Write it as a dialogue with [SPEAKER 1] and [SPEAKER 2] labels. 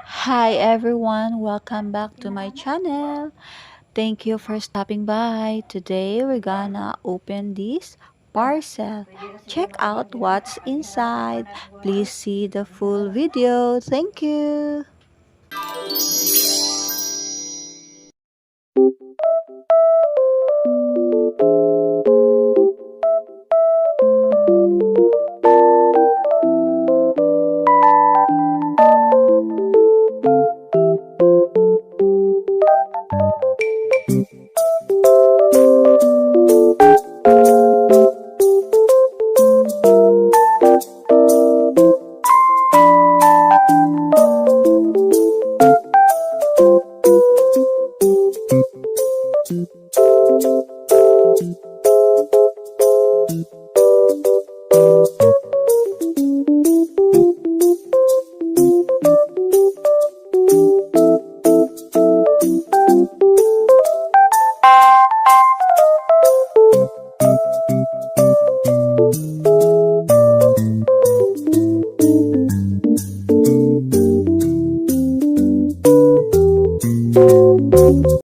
[SPEAKER 1] Hi everyone, welcome back to my channel. Thank you for stopping by. Today we're gonna open this parcel. Check out what's inside. Please see the full video. Thank you.